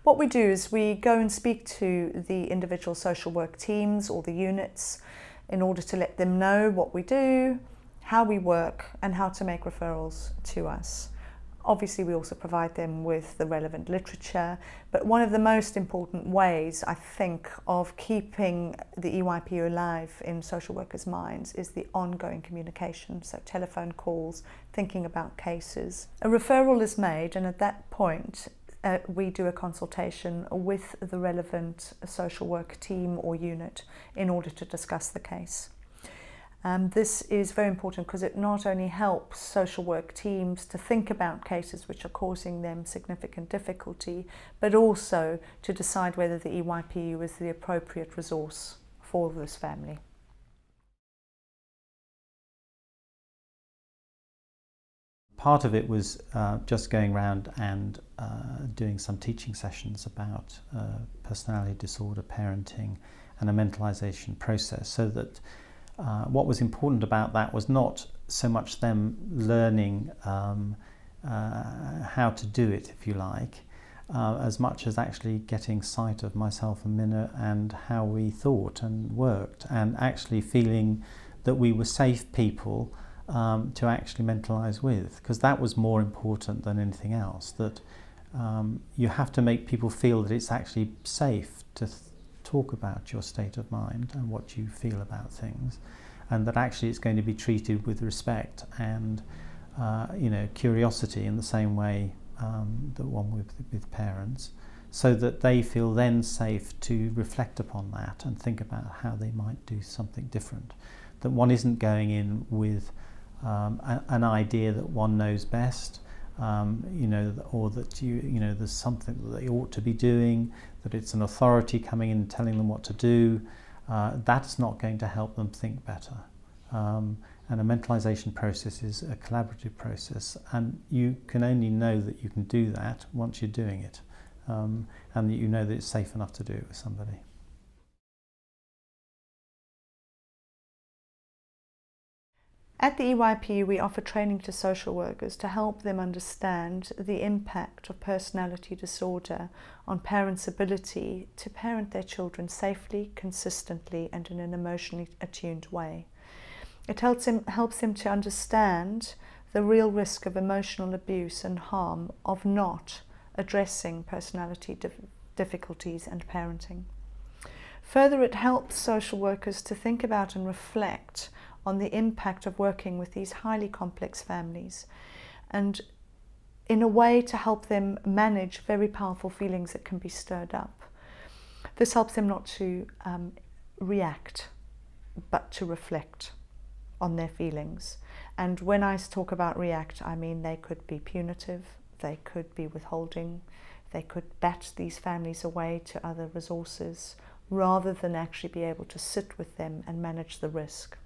What we do is we go and speak to the individual social work teams or the units in order to let them know what we do, how we work, and how to make referrals to us. Obviously, we also provide them with the relevant literature, but one of the most important ways, I think, of keeping the EYPU alive in social workers' minds is the ongoing communication, so telephone calls, thinking about cases. A referral is made, and at that point, we do a consultation with the relevant social work team or unit in order to discuss the case. This is very important because it not only helps social work teams to think about cases which are causing them significant difficulty, but also to decide whether the EYPU is the appropriate resource for this family. Part of it was just going around and doing some teaching sessions about personality disorder, parenting, and a mentalization process, so that what was important about that was not so much them learning how to do it, if you like, as much as actually getting sight of myself and Minna and how we thought and worked, and actually feeling that we were safe people to actually mentalise with, because that was more important than anything else, that you have to make people feel that it's actually safe to talk about your state of mind and what you feel about things, and that actually it's going to be treated with respect and curiosity in the same way that one with parents, so that they feel then safe to reflect upon that and think about how they might do something different, that one isn't going in with an idea that one knows best, or that there's something that they ought to be doing, that it's an authority coming in and telling them what to do. That's not going to help them think better. And a mentalization process is a collaborative process, and you can only know that you can do that once you're doing it, and that you know that it's safe enough to do it with somebody. At the EYPU, we offer training to social workers to help them understand the impact of personality disorder on parents' ability to parent their children safely, consistently, and in an emotionally attuned way. It helps them to understand the real risk of emotional abuse and harm of not addressing personality difficulties and parenting. Further, it helps social workers to think about and reflect on the impact of working with these highly complex families, and in a way to help them manage very powerful feelings that can be stirred up. This helps them not to react, but to reflect on their feelings. And when I talk about react, I mean they could be punitive, they could be withholding, they could bat these families away to other resources, rather than actually be able to sit with them and manage the risk.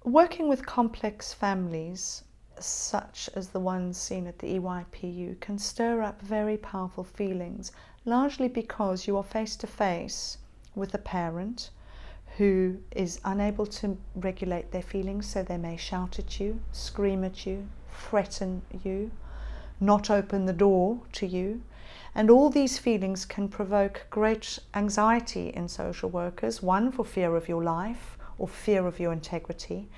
Working with complex families, such as the ones seen at the EYPU, can stir up very powerful feelings, largely because you are face to face with a parent who is unable to regulate their feelings, so they may shout at you, scream at you, threaten you, not open the door to you. And all these feelings can provoke great anxiety in social workers. One, for fear of your life or fear of your integrity.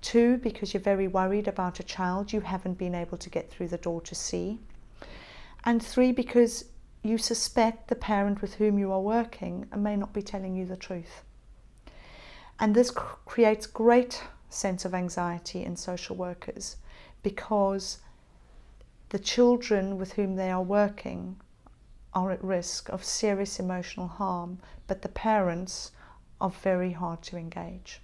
Two, because you're very worried about a child you haven't been able to get through the door to see. And three, because you suspect the parent with whom you are working may not be telling you the truth. And this creates great sense of anxiety in social workers, because the children with whom they are working are at risk of serious emotional harm, but the parents are very hard to engage.